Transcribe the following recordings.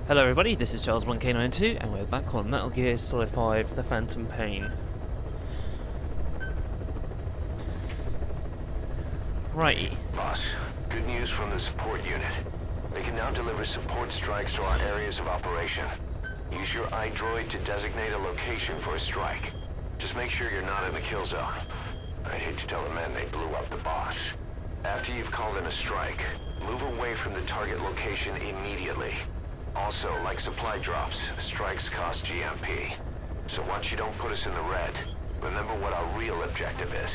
Hello everybody, this is Charles1K92 and we're back on Metal Gear Solid 5 The Phantom Pain. Righty. Boss, good news from the support unit. They can now deliver support strikes to our areas of operation. Use your iDroid to designate a location for a strike. Just make sure you're not in the kill zone. I'd hate to tell the men they blew up the boss. After you've called in a strike, move away from the target location immediately. Also, like supply drops, strikes cost GMP. So once you don't put us in the red, remember what our real objective is.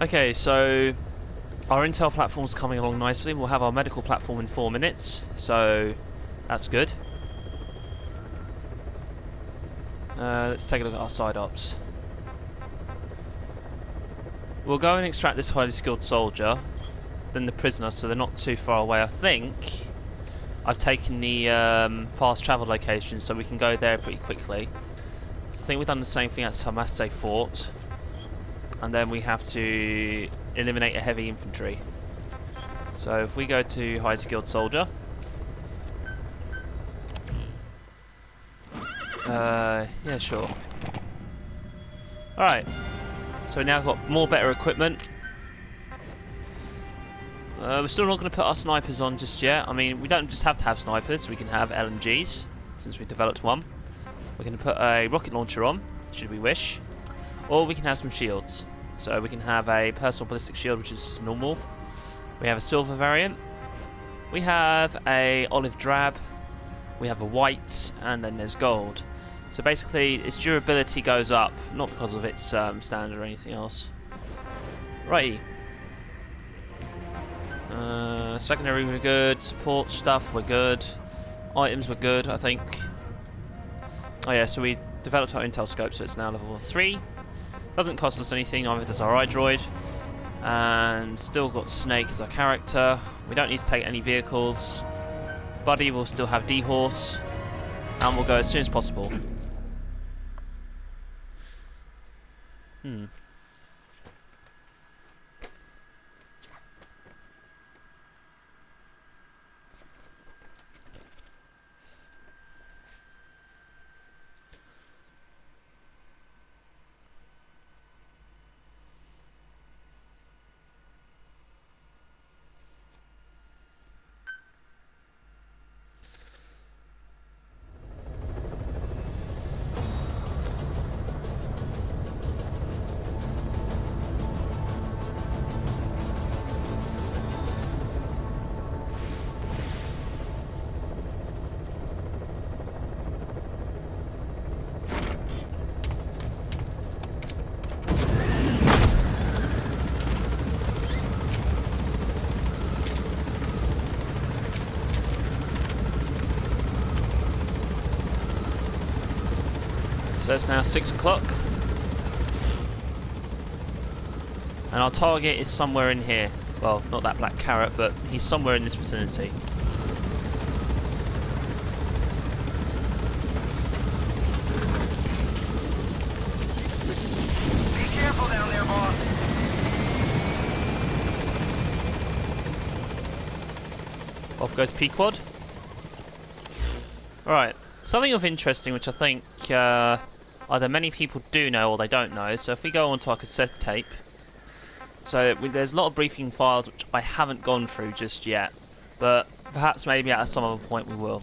Okay, so our intel platform's coming along nicely. We'll have our medical platform in 4 minutes, so that's good. Let's take a look at our side ops. We'll go and extract this highly skilled soldier, then the prisoner, so they're not too far away. I think I've taken the fast travel location, so we can go there pretty quickly. I think we've done the same thing at Samaste Fort, and then we have to eliminate a heavy infantry. So if we go to high skilled soldier, yeah, sure. Alright, so we now got more better equipment. We're still not going to put our snipers on just yet. I mean, we don't just have to have snipers, we can have LMGs, since we developed one. We're going to put a rocket launcher on, should we wish. Or we can have some shields. So we can have a personal ballistic shield, which is just normal. We have a silver variant. We have a olive drab. We have a white, and then there's gold. So basically, its durability goes up, not because of its standard or anything else. Righty. Secondary we're good, support stuff we're good, items we're good, I think. Oh yeah, so we developed our intel scope, so it's now level 3. Doesn't cost us anything, neither does our iDroid. And still got Snake as our character. We don't need to take any vehicles. Buddy will still have D-Horse. And we'll go as soon as possible. So it's now 6 o'clock. And our target is somewhere in here. Well, not that black carrot, but he's somewhere in this vicinity. Be careful down there, boss. Off goes Pequod. Alright, something of interesting which I think either many people do know or they don't know. So if we go onto our cassette tape, so there's a lot of briefing files which I haven't gone through just yet, but perhaps maybe at some other point we will.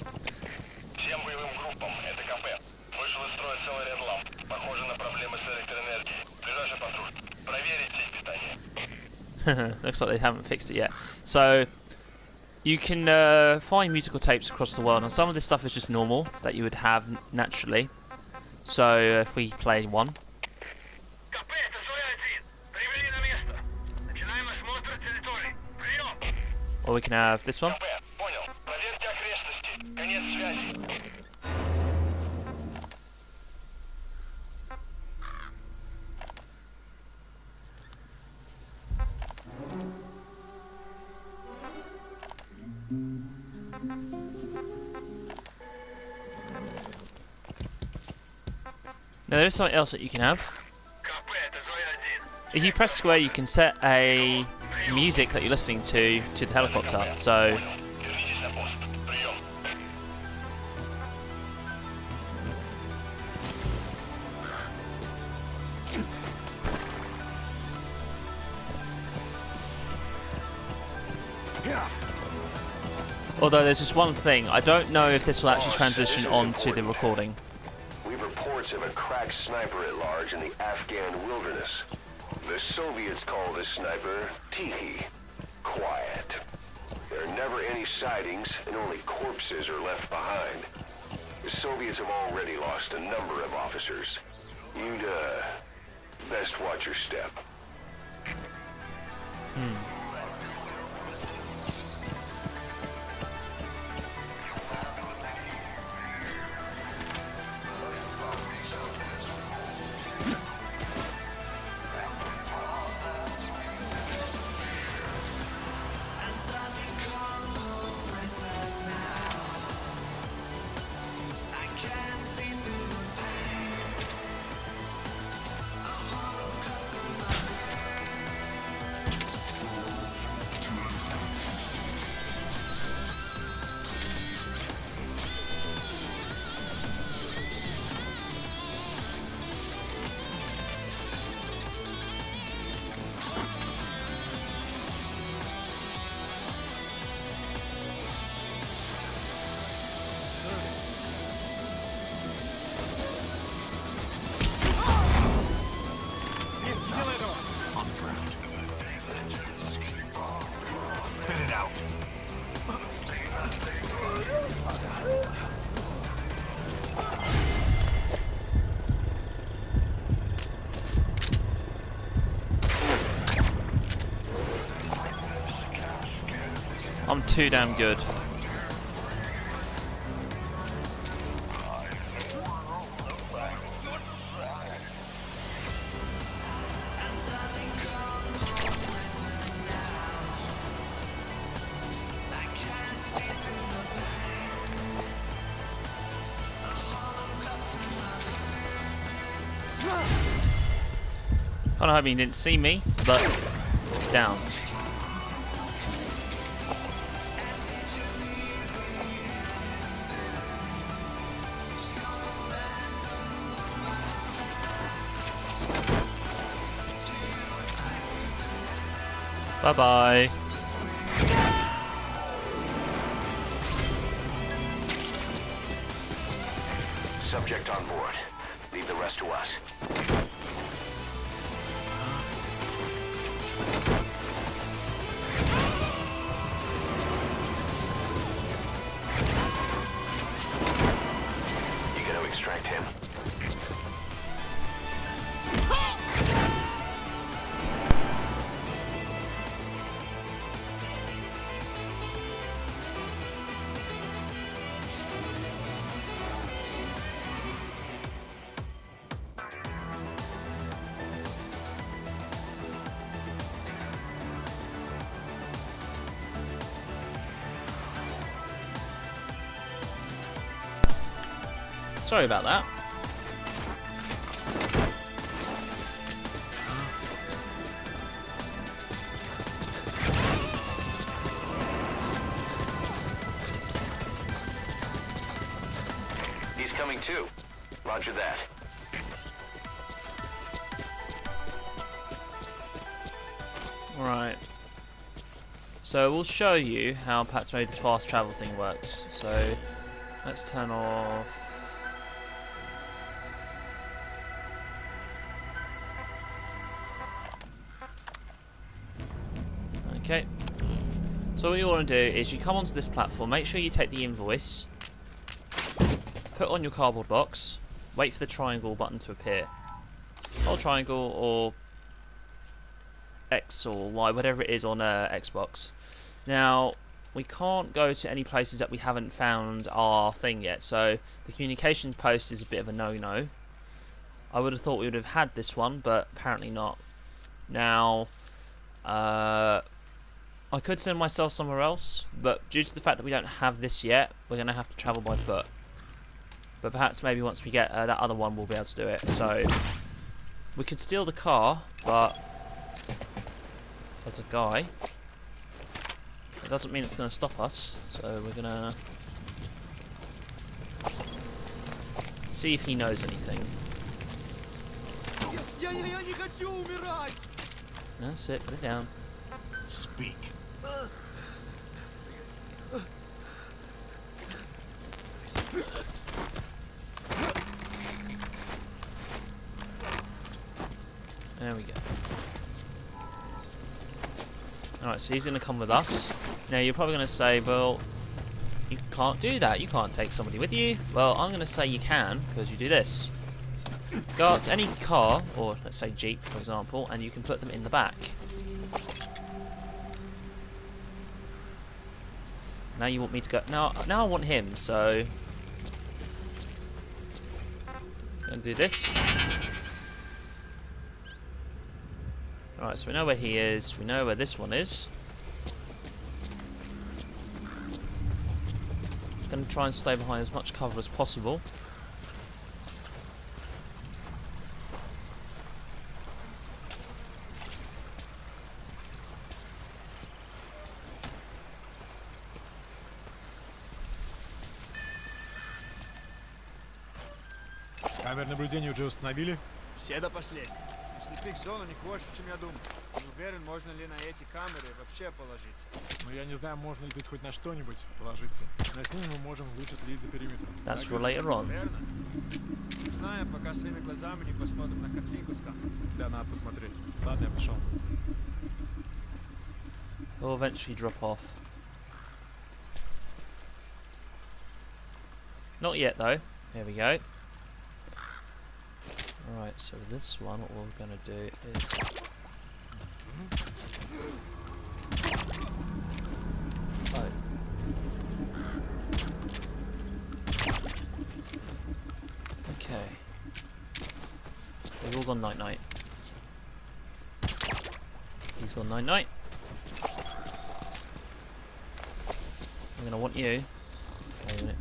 Looks like they haven't fixed it yet. So you can find musical tapes across the world, and some of this stuff is just normal that you would have naturally. So if we play one, or we can have this one. Now there is something else that you can have. If you press square, you can set a music that you're listening to the helicopter. So Although there's just one thing, I don't know if this will actually Boss, transition this is onto the important. recording. We've reports of a crack sniper at large in the Afghan wilderness. The Soviets call this sniper Tihi. Quiet. There are never any sightings, and only corpses are left behind. The Soviets have already lost a number of officers. You'd, best watch your step. Spit it out. I'm too damn good. Kinda hoping he didn't see me, but down. Bye-bye. Subject on board. Leave the rest to us. You gotta extract him. Sorry about that. He's coming too. Roger that. Right. So we'll show you how perhaps maybe this fast travel thing works. So let's turn off. Okay. So what you want to do is you come onto this platform, make sure you take the invoice, put on your cardboard box, wait for the triangle button to appear. Hold triangle or X or Y, whatever it is on Xbox. Now, we can't go to any places that we haven't found our thing yet, so the communications post is a bit of a no-no. I would have thought we would have had this one, but apparently not. Now, I could send myself somewhere else, but due to the fact that we don't have this yet, we're going to have to travel by foot. But perhaps maybe once we get that other one, we'll be able to do it. So, we could steal the car, but there's a guy. It doesn't mean it's going to stop us, so we're going to see if he knows anything. That's it, put it down. Speak. Alright, so he's going to come with us. Now you're probably going to say, well, you can't do that. You can't take somebody with you. Well, I'm going to say you can, because you do this. Go out to any car, or let's say Jeep, for example, and you can put them in the back. Now you want me to go... Now I want him, so... I'm going to do this. Alright, so we know where he is. We know where this one is. Going to try and stay behind as much cover as possible. Камеры наблюдения уже установили? Все до последнего. Слепых зон у них больше, чем я думал. Не уверен, можно ли на эти камеры вообще положиться. Но я не знаю, можно ли тут хоть на что-нибудь положиться. Но с ними мы можем лучше следить за периметром. That's for later on. Верно? Не знаю, пока своими глазами не посмотрим на картинку с камеры. Да, надо посмотреть. Ладно, я пошел. He'll eventually drop off. Not yet though. Here we go. Alright, so this one, what we're going to do is... Oh. Okay. They've all gone night-night. He's gone night-night. I'm going to want you. Wait a minute.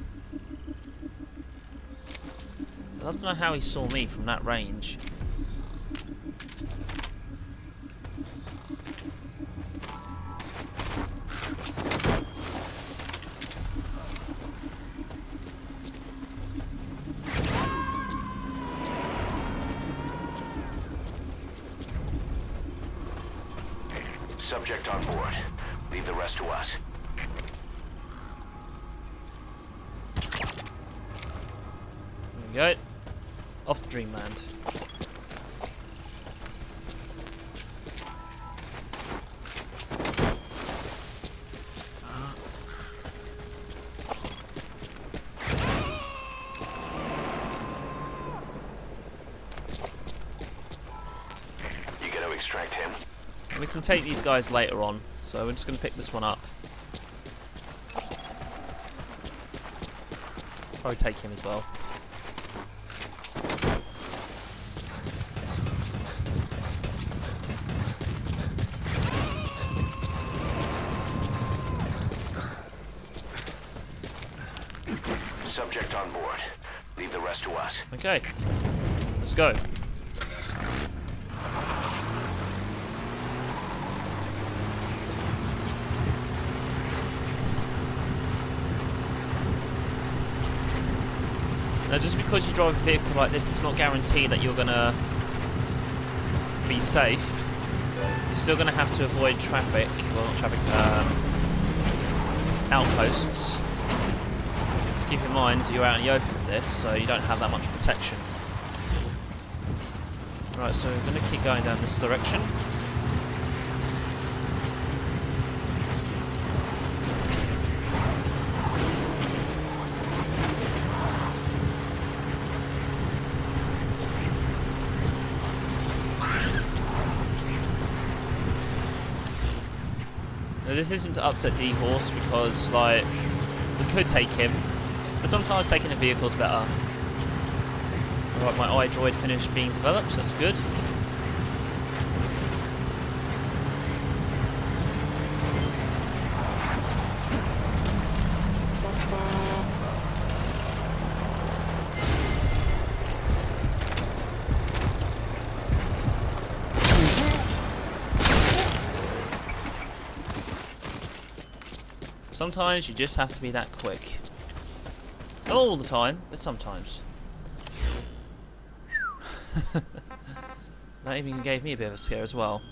I don't know how he saw me from that range. Subject on board. Leave the rest to us. There we go. Off to Dreamland. You gonna extract him? And we can take these guys later on, so we're just going to pick this one up. Probably take him as well. Subject on board. Leave the rest to us. Okay, let's go. Now, just because you drive a vehicle like this does not guarantee that you're going to be safe. You're still going to have to avoid traffic, well not traffic, outposts. Just keep in mind you're out in the open with this, so you don't have that much protection. Right, so we're going to keep going down this direction. Now, this isn't to upset D-Horse because, like, we could take him, but sometimes taking a vehicle is better. Alright, my iDroid finished being developed, so that's good. Sometimes you just have to be that quick. Not all the time, but sometimes. That even gave me a bit of a scare as well.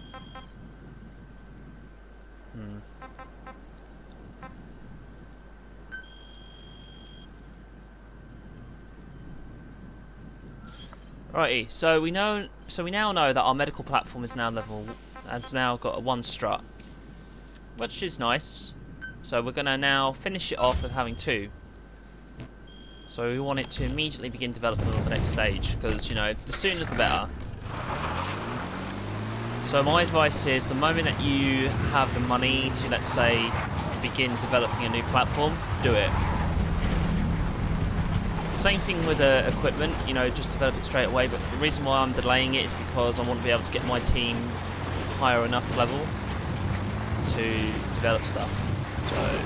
Righty, so we now know that our medical platform is now has now got a 1 strut. which is nice. So we're going to now finish it off with having 2. So we want it to immediately begin development on the next stage, because, you know, the sooner the better. So my advice is, the moment that you have the money to, let's say, begin developing a new platform, do it. Same thing with equipment, you know, just develop it straight away, but the reason why I'm delaying it is because I want to be able to get my team higher enough level to develop stuff. So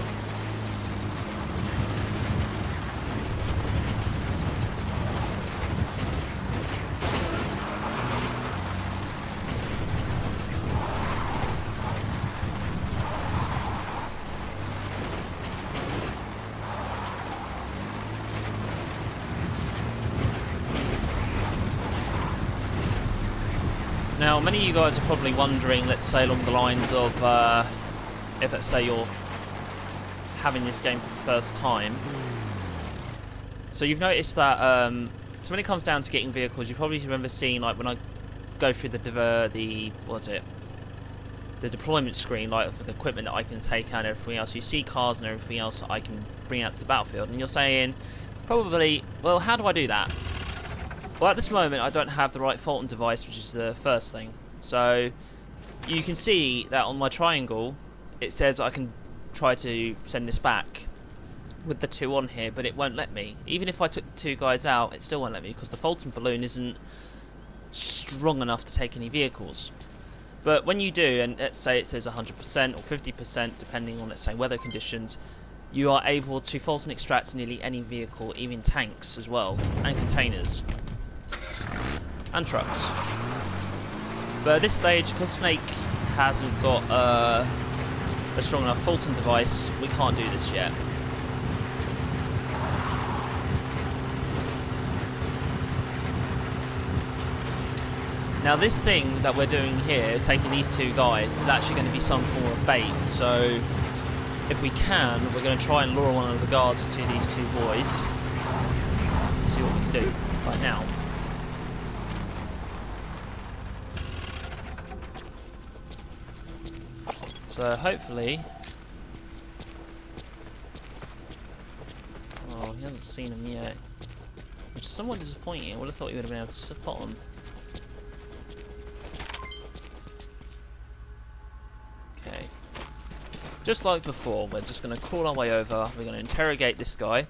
now, many of you guys are probably wondering, let's say along the lines of, if let's say you're having this game for the first time. So you've noticed that, so when it comes down to getting vehicles, you probably remember seeing, like, when I go through the deployment screen, like, for the equipment that I can take out and everything else, you see cars and everything else that I can bring out to the battlefield, and you're saying, probably, well, how do I do that? Well, at this moment, I don't have the right Fulton device, which is the first thing. So, you can see that on my triangle, it says I can try to send this back with the 2 on here, but it won't let me. Even if I took the 2 guys out, it still won't let me, because the Fulton balloon isn't strong enough to take any vehicles. But when you do, and let's say it says 100% or 50%, depending on, let's say, weather conditions, you are able to Fulton extract nearly any vehicle, even tanks as well, and containers. And trucks. But at this stage, because Snake hasn't got a strong enough Fulton device, we can't do this yet. Now this thing that we're doing here, taking these 2 guys, is actually going to be some form of bait. So if we can, we're going to try and lure one of the guards to these 2 boys. See what we can do right now. So hopefully, oh, he hasn't seen him yet, which is somewhat disappointing. I would have thought he would have been able to spot him. Okay, just like before, we're just going to crawl our way over. We're going to interrogate this guy,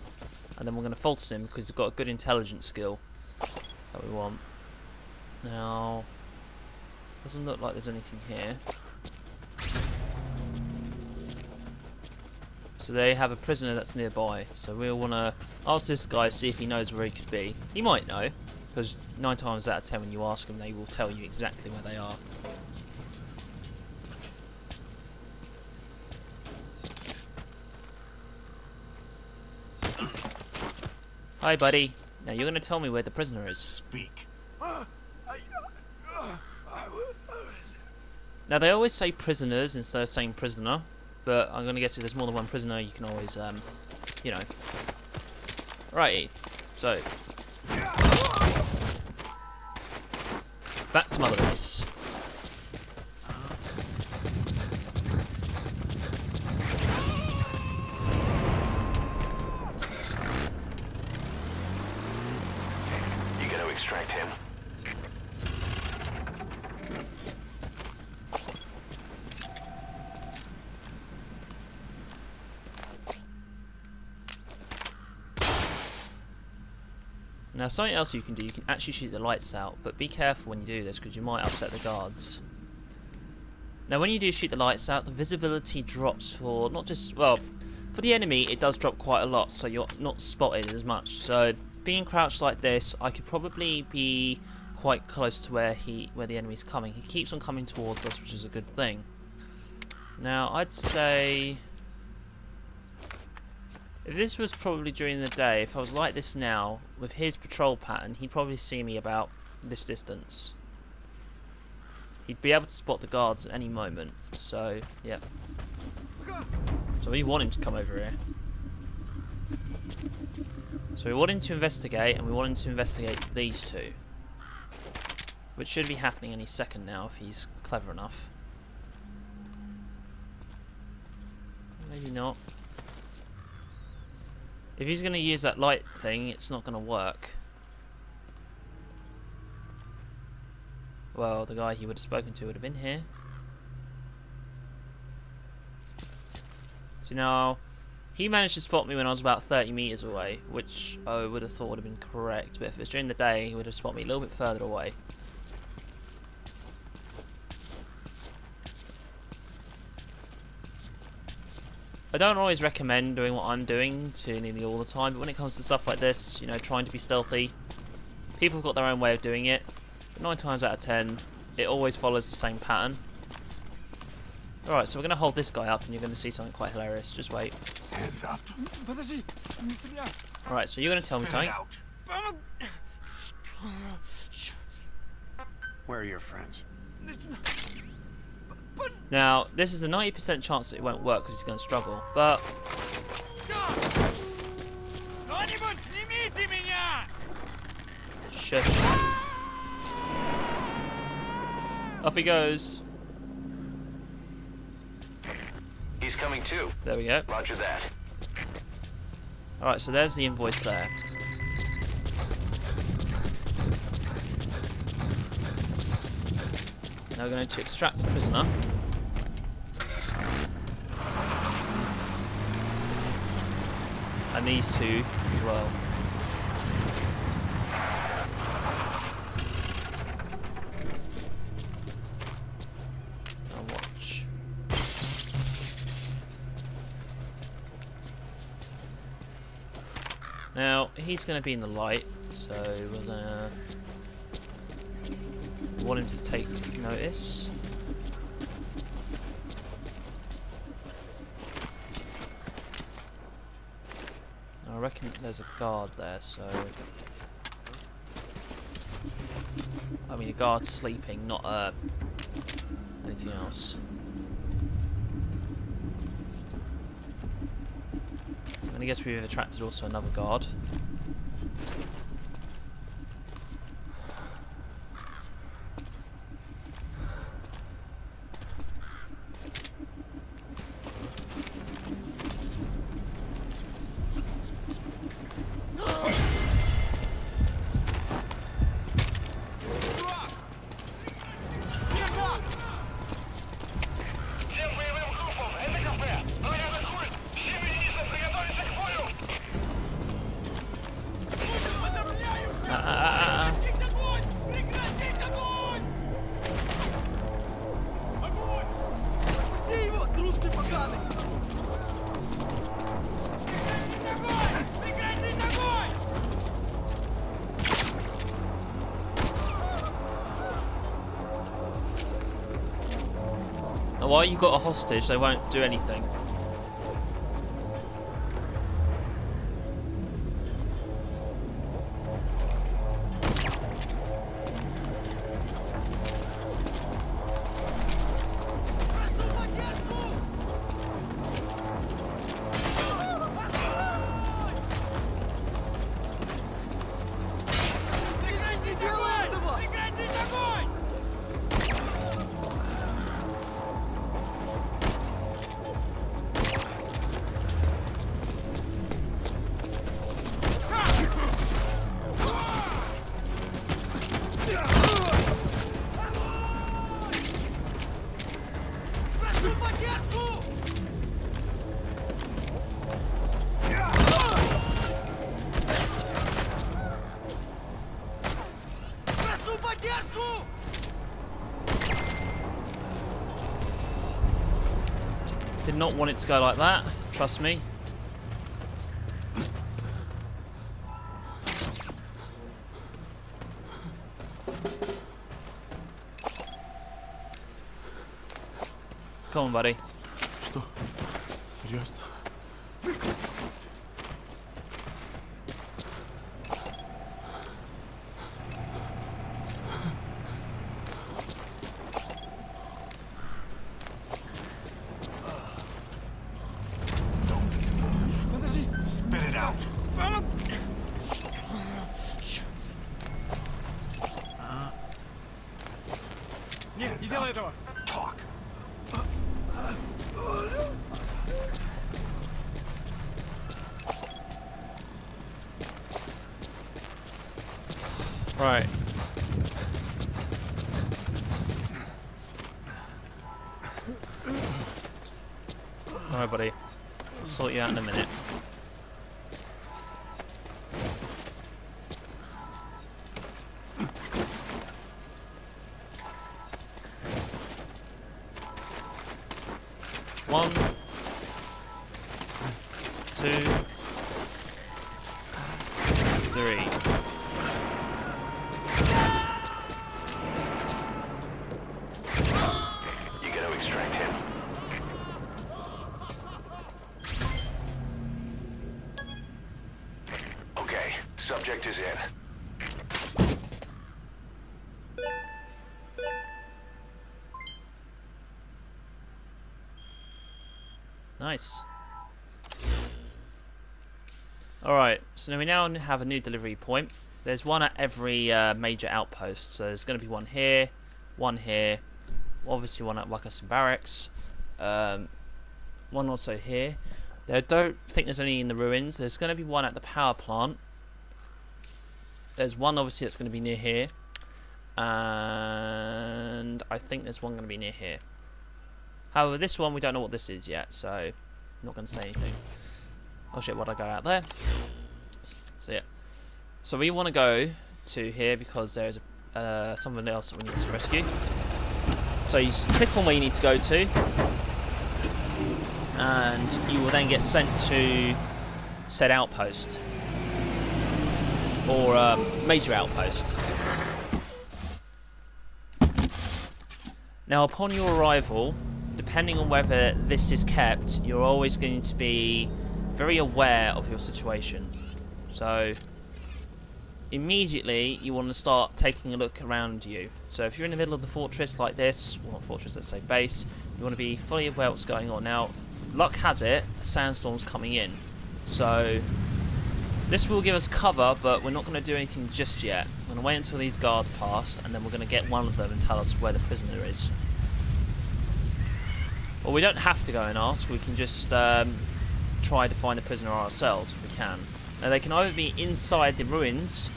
and then we're going to Fulton him because he's got a good intelligence skill that we want. Now, doesn't look like there's anything here. So they have a prisoner that's nearby, so we'll want to ask this guy, see if he knows where he could be. He might know, because 9 times out of 10 when you ask them, they will tell you exactly where they are. Hi buddy, now you're going to tell me where the prisoner is. Speak. Now they always say prisoners instead of saying prisoner, but I'm going to guess if there's more than one prisoner, you can always, you know. Righty, so. Back to Mother Base. You gotta extract him. Now something else you can do, you can actually shoot the lights out, but be careful when you do this because you might upset the guards. Now when you do shoot the lights out, the visibility drops for not just, well, for the enemy it does drop quite a lot, so you're not spotted as much. So being crouched like this, I could probably be quite close to where the enemy's coming. He keeps on coming towards us, which is a good thing. Now I'd say, if this was probably during the day, if I was like this now, with his patrol pattern, he'd probably see me about this distance. He'd be able to spot the guards at any moment, so, yeah. So we want him to come over here. So we want him to investigate, and we want him to investigate these 2. Which should be happening any second now, if he's clever enough. Maybe not. If he's going to use that light thing, it's not going to work. Well, the guy he would have spoken to would have been here. So now, he managed to spot me when I was about 30 meters away, which I would have thought would have been correct, but if it was during the day, he would have spotted me a little bit further away. I don't always recommend doing what I'm doing to nearly all the time, but when it comes to stuff like this, you know, trying to be stealthy, people have got their own way of doing it, but 9 times out of 10, it always follows the same pattern. Alright, so we're going to hold this guy up and you're going to see something quite hilarious. Just wait. Hands up. Подожди, не стреляй. Alright, so you're going to tell me something. Where are your friends? Now, this is a 90% chance that it won't work because he's going to struggle, but... Кто-нибудь снимите меня! Shush. Off he goes. He's coming too. There we go. Roger that. Alright, so there's the invoice there. Now we're going to extract the prisoner. And these two as well. Now watch. Now he's going to be in the light, so we're going to want him to take notice. I reckon there's a guard there, so... I mean, a guard's sleeping, not anything else. And I guess we've attracted also another guard. Now, while you got a hostage, they won't do anything. Did not want it to go like that, trust me. Come on, buddy. Что? Серьезно? Spit it out. Нет, не делай этого! Talk. Right. Alright, buddy. I'll sort you out in a minute. One, two, three. You gotta extract him. Okay, subject is in. Nice. Alright, so now we have a new delivery point. There's one at every major outpost. So there's going to be one here, obviously one at Wakasan Barracks, one also here. I don't think there's any in the ruins. There's going to be one at the power plant. There's one obviously that's going to be near here. And I think there's one going to be near here. However, this one we don't know what this is yet, so I'm not going to say anything. Oh shit, why'd I go out there? So yeah. So we want to go to here because there's something else that we need to rescue. So you click on where you need to go to, and you will then get sent to said outpost. Or major outpost. Now upon your arrival, depending on whether this is kept, you're always going to be very aware of your situation. So immediately you want to start taking a look around you. So if you're in the middle of the fortress like this, well not fortress, let's say base, you want to be fully aware of what's going on. Now, luck has it, a sandstorm's coming in. So this will give us cover, but we're not going to do anything just yet. We're going to wait until these guards pass, and then we're going to get one of them and tell us where the prisoner is. Well, we don't have to go and ask, we can just try to find the prisoner ourselves if we can. Now they can either be inside the ruins,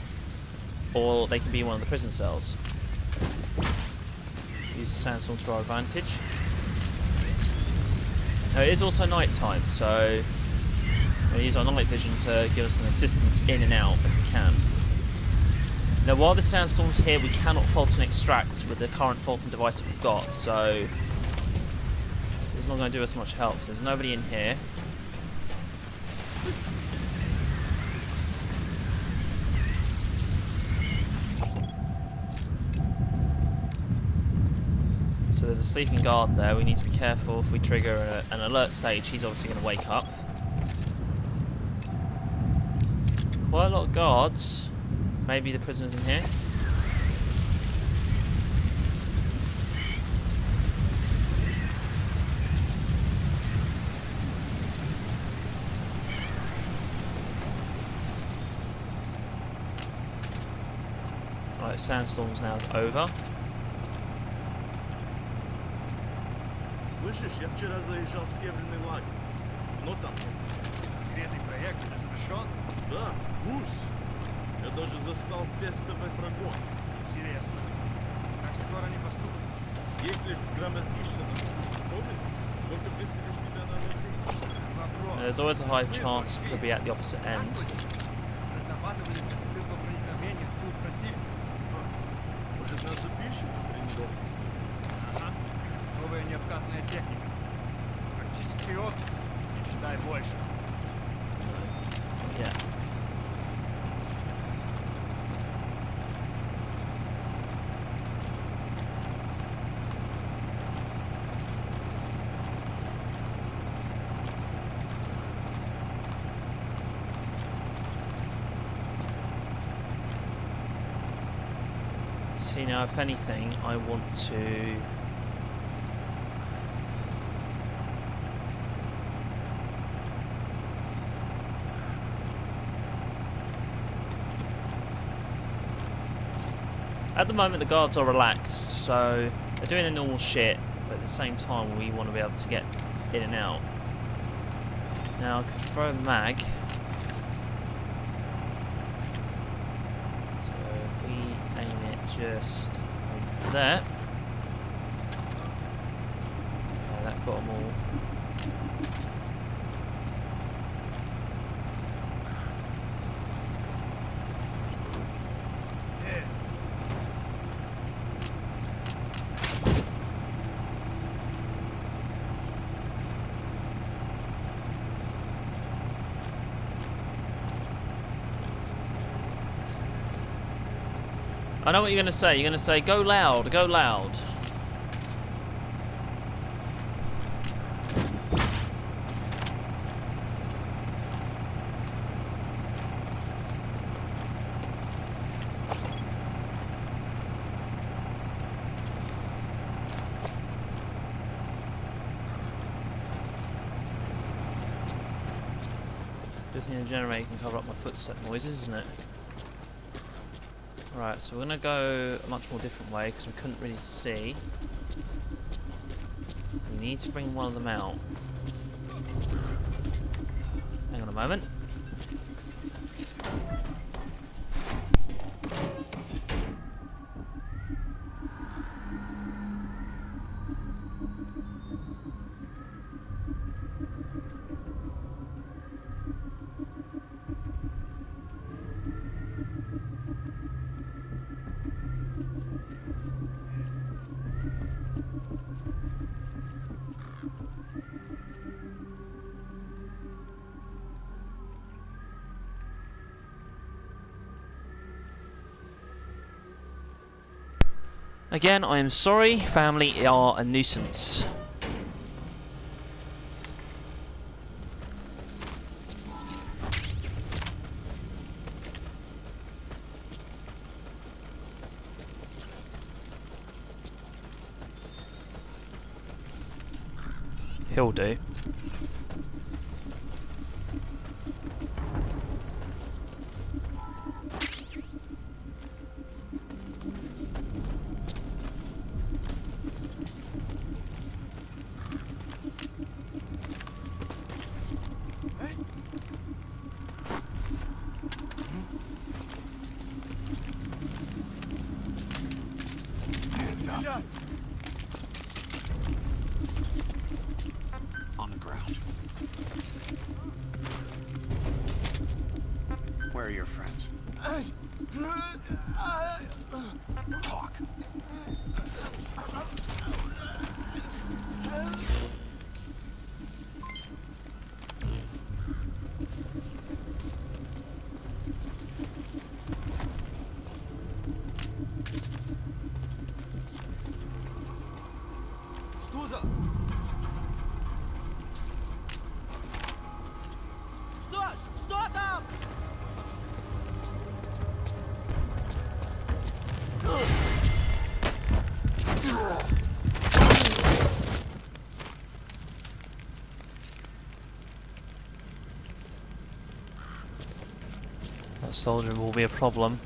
or they can be in one of the prison cells. Use the sandstorm to our advantage. Now it is also night time, so we'll use our night vision to give us an assistance in and out if we can. Now while the sandstorm's here, we cannot fault and extract with the current faulting device that we've got, so it's not going to do us much help. So there's nobody in here. So there's a sleeping guard there. We need to be careful. If we trigger an alert stage, he's obviously going to wake up. Quite a lot of guards. Maybe the prisoner's in here. Right, sandstorm's now over. Слышишь, я вчера заезжал в северный лагерь. Но там... Секретный проект уже завершен? Да, гусь. Я даже застал тестовый прогон. Интересно. Как скоро они поступят? Если сгромоздишься на кучу помнит, только выставишь тебя на воздействие. Вопрос. There's always a high chance it could be at the opposite end. Разрабатывали для скрытого проникновения в тыл противника. Может, нас запишут на тренировки с ним? Ага. Новая необкатная техника. Практический опыт. Мечтай больше. Yeah. See, now if anything, I want to... At the moment the guards are relaxed, so they're doing their normal shit, but at the same time we want to be able to get in and out. Now I could throw a mag. So if we just like that. Okay, that got them all. I know what you're going to say. You're going to say, go loud, go loud. Good thing the generator can cover up my footstep noises, isn't it? Right, so we're going to go a much more different way because we couldn't really see. We need to bring one of them out. Hang on a moment. Again, I am sorry, family are a nuisance. He'll do. On the ground. Where are your friends? Talk. Что за... Что там? That soldier will be a problem.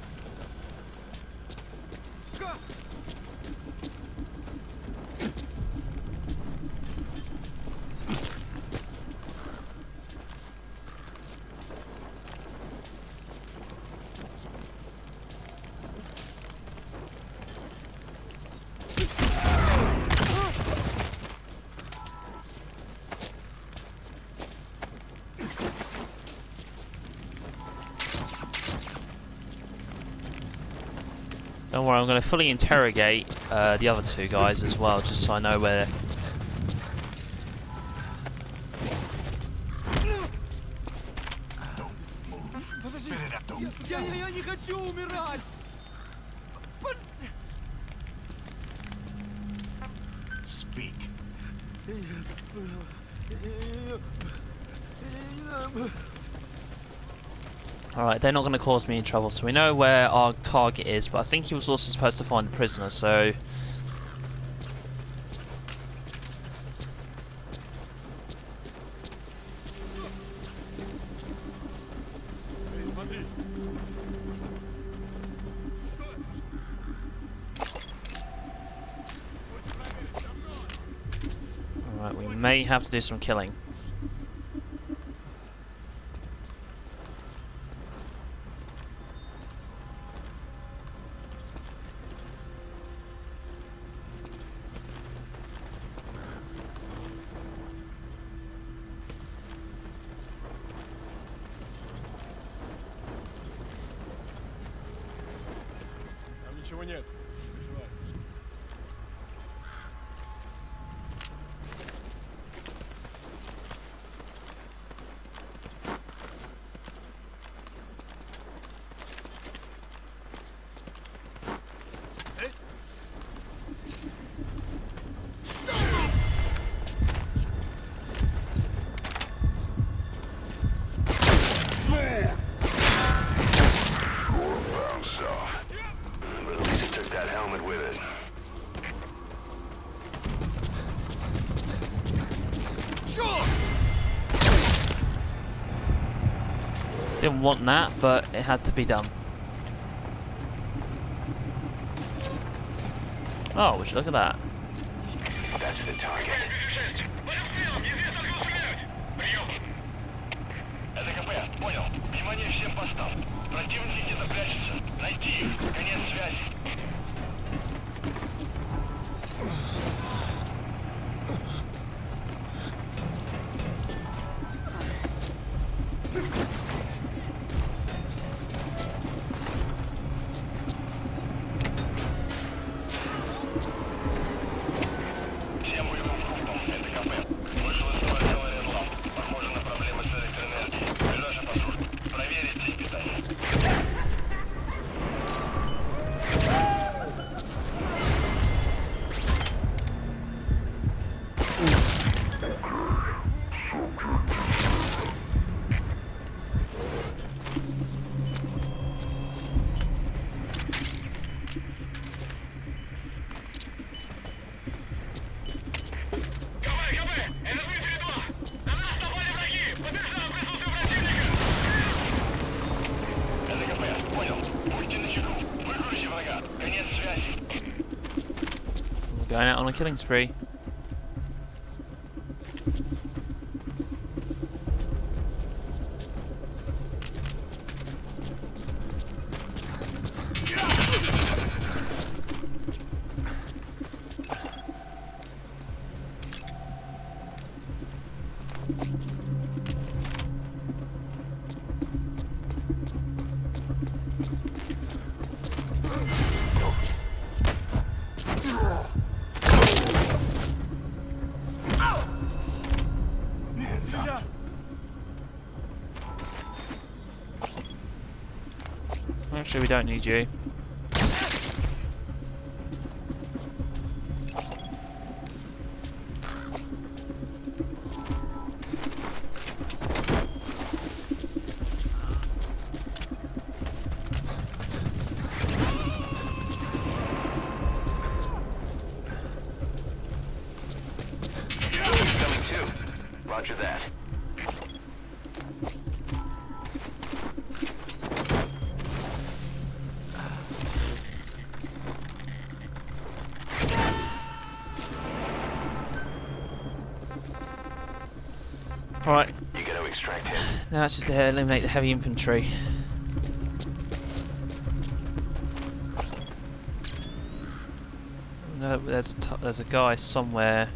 Don't worry, I'm going to fully interrogate the other two guys as well, just so I know where... Я не хочу умирать! Speak. Alright, they're not going to cause me any trouble, so we know where our target is, but I think he was also supposed to find the prisoner, so... Alright, we may have to do some killing. ничего нет. Не переживай. Bounced off. But at least it took that helmet with it. Didn't want that, but it had to be done. Oh, would you look at that? That's the target. Это КП, понял. Внимание всем постам. Противники где-то прячутся. Найти их. Конец связи. Всем боевым группам. Это КП. Вышел из строя целый редлам. Похоже на проблемы с электроэнергией. Ближайший патруль. Проверить сеть питания. Это КП, понял. Будьте начеку. Выгрузите врага. Конец связи. We're going out on a killing spree. Actually, we don't need you. Coming too. Roger that. Alright, You gotta extract him. now it's just to eliminate the heavy infantry. No, there's a guy somewhere.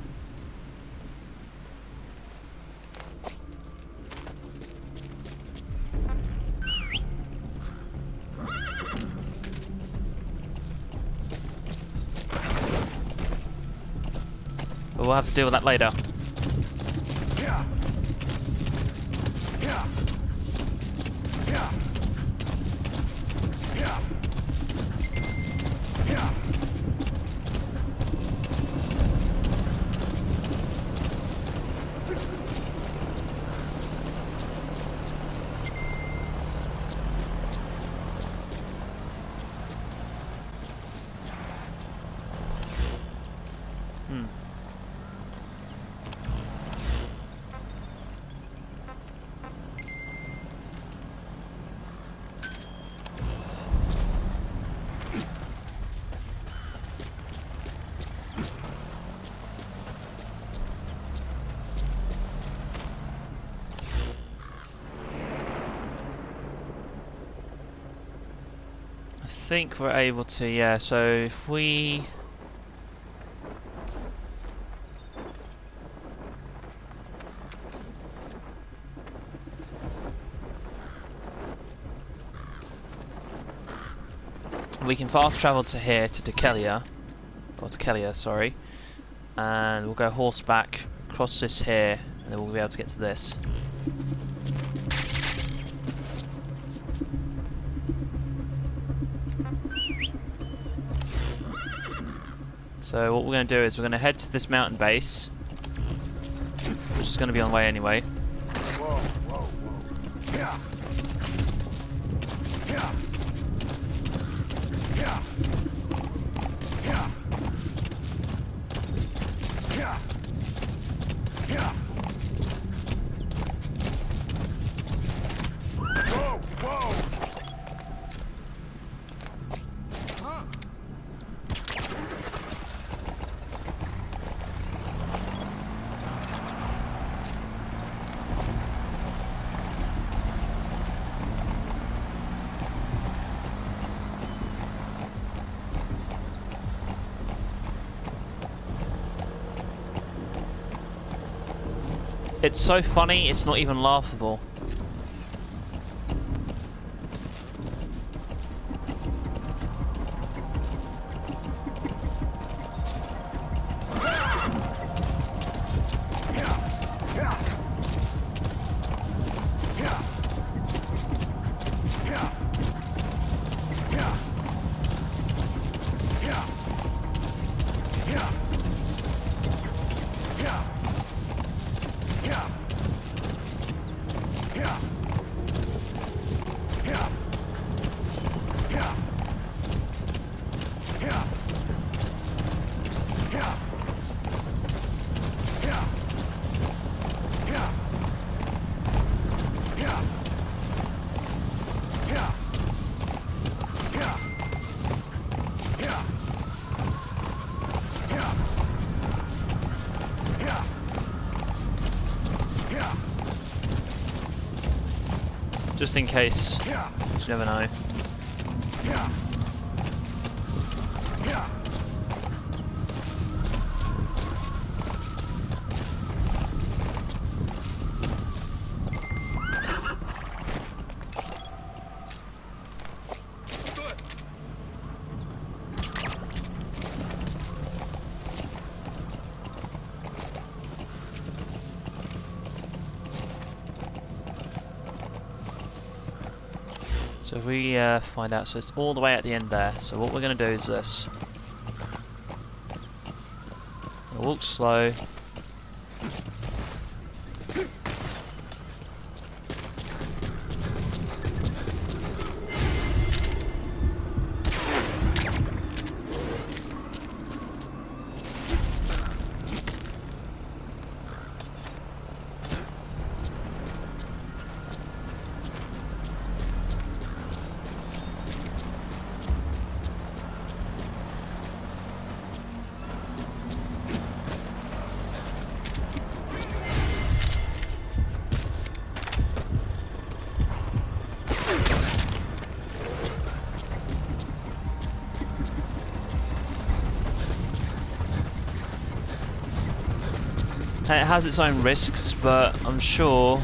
But we'll have to deal with that later. I think we're able to, yeah, so if we... We can fast travel to here, to Dekelia, or Dekelia, sorry, and we'll go horseback, cross this here, and then we'll be able to get to this. So what we're going to do is we're going to head to this mountain base, which is going to be on the way anyway. Whoa, whoa, whoa. Yeah. Yeah. Yeah. Yeah. Yeah. Yeah. Whoa, whoa. It's so funny, it's not even laughable. Just in case, 'cause you never know. So if we find out, so it's all the way at the end there. So what we're going to do is this. We'll walk slow. It has its own risks, but I'm sure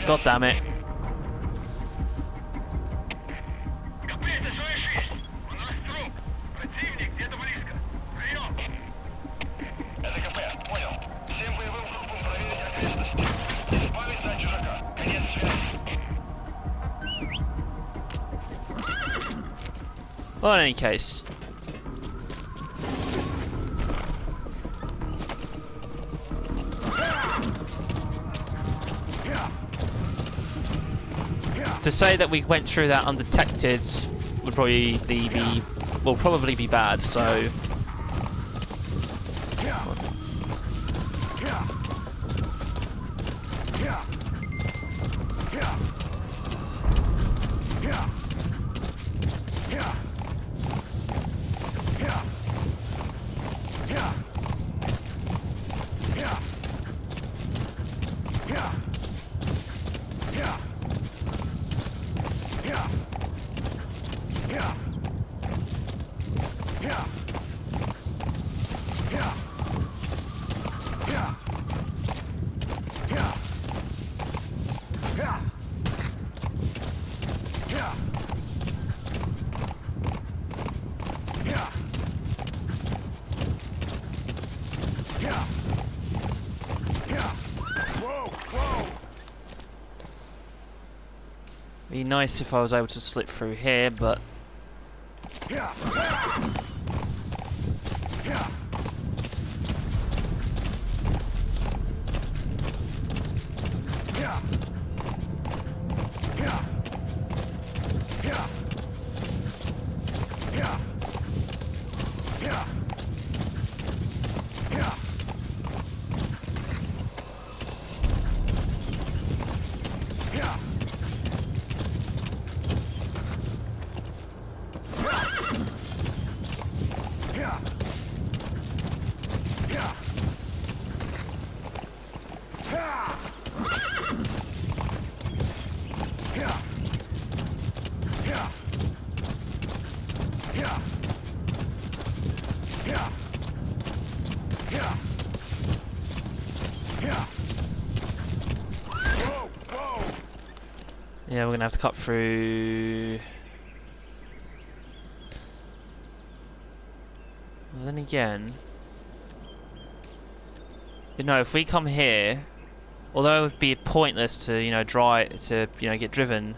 God damn it. Well, in any case. To say that we went through that undetected would probably will probably be bad, so Yeah. Yeah. Yeah. Yeah. Yeah. Yeah. Yeah. Yeah. Yeah. Yeah. Whoa, whoa. Be nice if I was able to slip through here, but Yeah. Yeah. Yeah. Yeah. Yeah. Yeah. Yeah. Yeah. Yeah. Yeah. Yeah. Yeah. Yeah. Yeah. Yeah. Yeah. Yeah. Yeah. Yeah. Whoa, whoa. yeah, we're gonna have to cut through. And then again, you know, if we come here, although it would be pointless to, you know, get driven.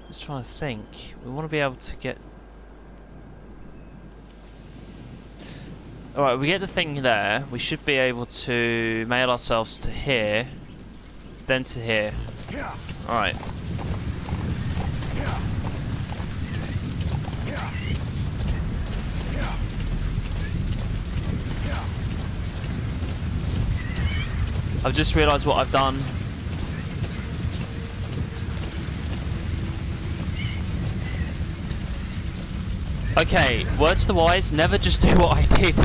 Just trying to think. We want to be able to get. Alright, we get the thing there. We should be able to mail ourselves to here, then to here. Yeah. Alright. Yeah. Yeah. Yeah. Yeah. I've just realised what I've done. Okay, words to the wise, never just do what I did.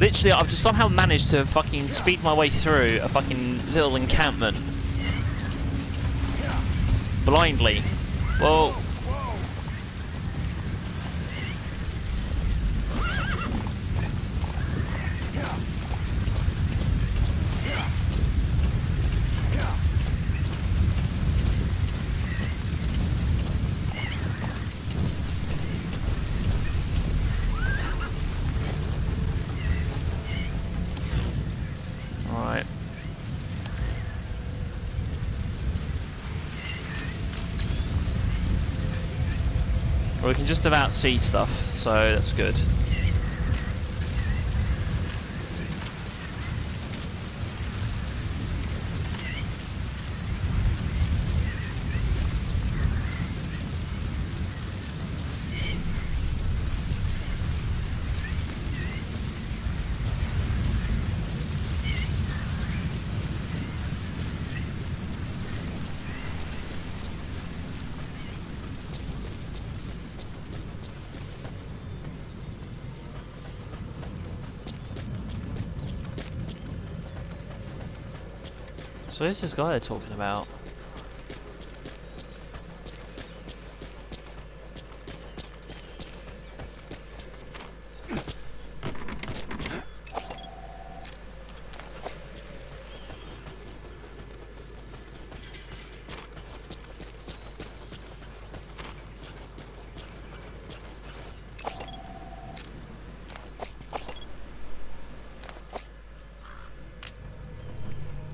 Literally, I've just somehow managed to fucking speed my way through a fucking little encampment. Blindly. Well, Whoa. Yeah. Yeah. Yeah. alright. Well, we can just about see stuff, so that's good. So who's this guy they're talking about?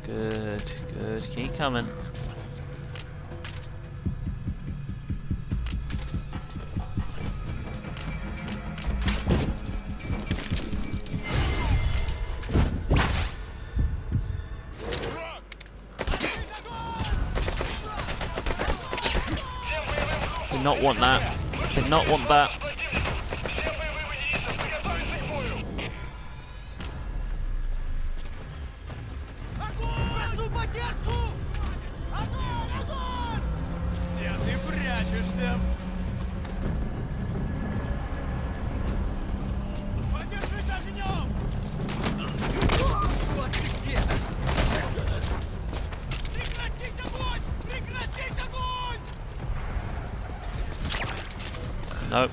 Good, good. Keep coming. Did not want that. Did not want that. Прошу поддержку! Огонь! Огонь! Где ты прячешься? Подержись огнем! Вот ты где! Прекратить огонь! Прекратить огонь! Nope.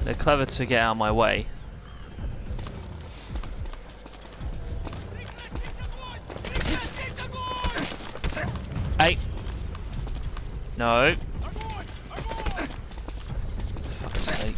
They're clever to get out of my way. Hey! No! Fuck's sake.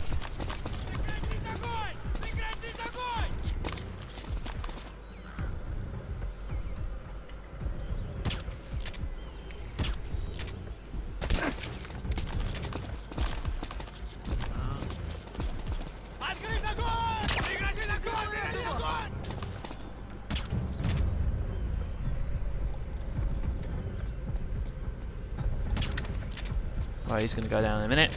Right, he's gonna go down in a minute.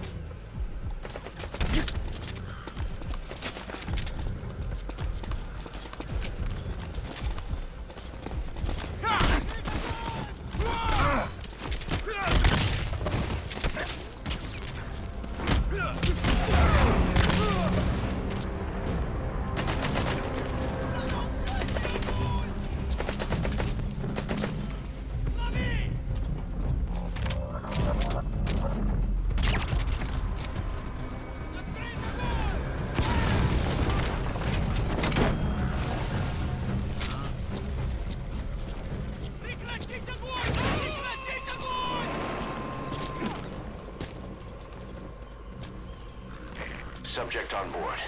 Subject on board.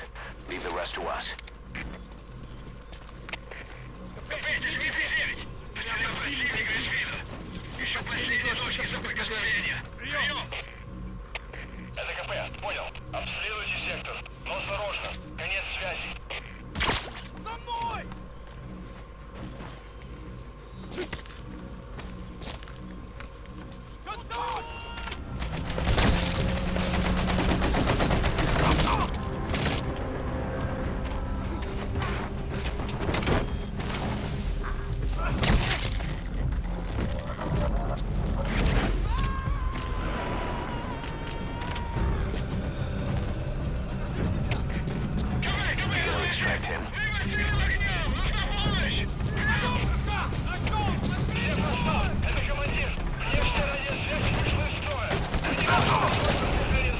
Leave the rest to us. Это КП, понял. Обследуйте сектор. Но осторожно. Конец связи. За мной! Готов! We'll extract him. Это командир. Внешняя радиосвязь вышла из строя. Конец связи.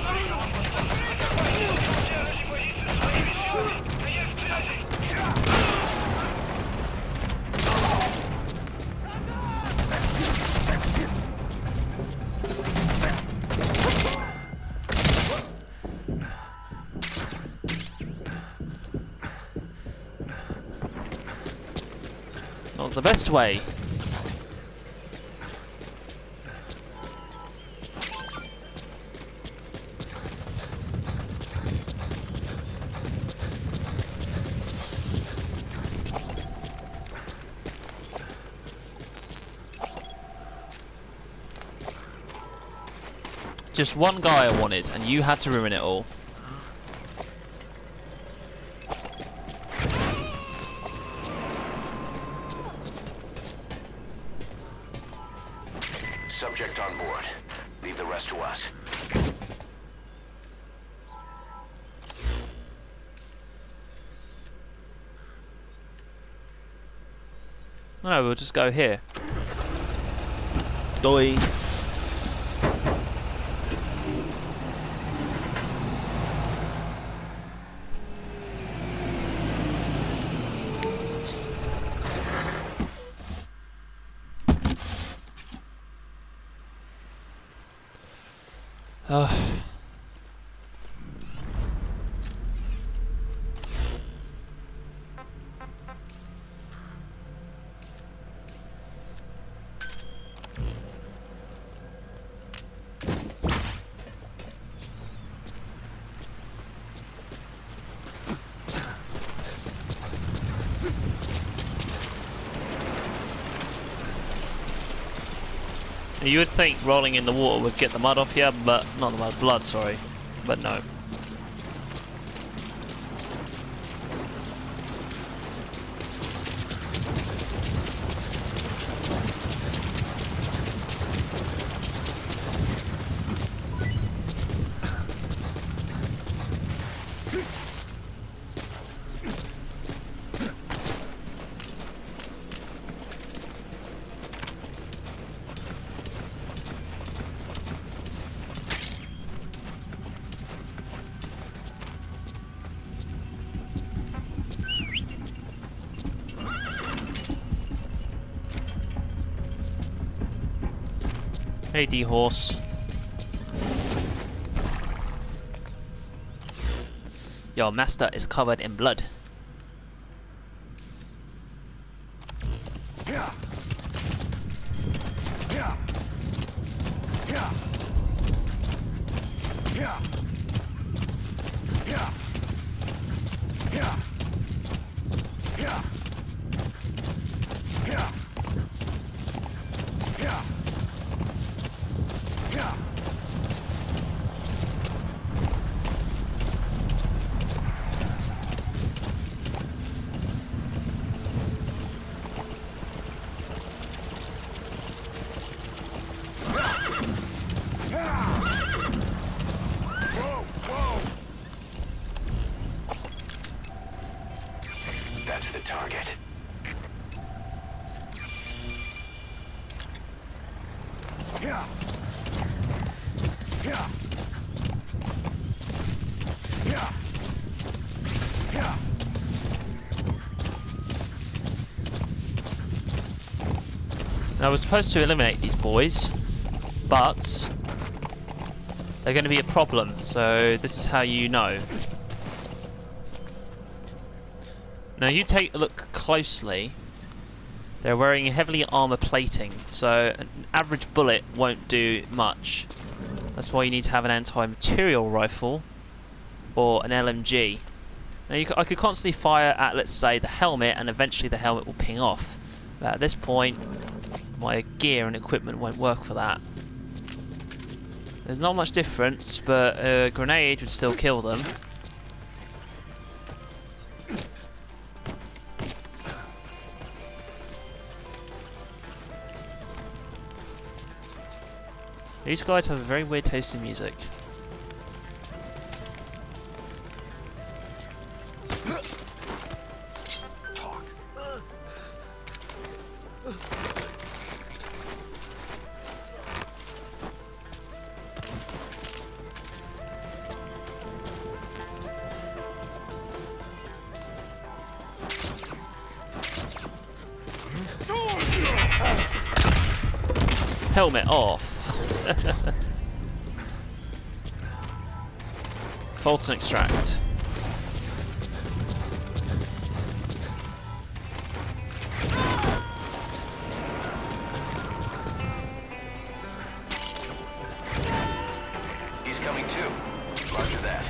Not the best way. Just one guy I wanted, and you had to ruin it all. Subject on board. Leave the rest to us. No, we'll just go here. Doi. You would think rolling in the water would get the mud off you, but not the mud, blood, sorry. But no. Hey, D-Horse. Your master is covered in blood. Yeah. Yeah. Yeah. Yeah. Yeah. Yeah. Yeah. Yeah. Yeah. Yeah. Whoa, whoa. That's the target. Yeah. Yeah. Yeah. Yeah. Now we're supposed to eliminate these boys, but they're going to be a problem, so this is how you know. Now you take a look closely. They're wearing heavily armor plating, so an average bullet won't do much. That's why you need to have an anti-material rifle or an LMG. Now I could constantly fire at, let's say, the helmet, and eventually the helmet will ping off. But at this point, my gear and equipment won't work for that. There's not much difference, but a grenade would still kill them. These guys have a very weird taste in music. Helmet off. Fulton extract. He's coming too. Roger that.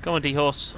Come on, D-Horse.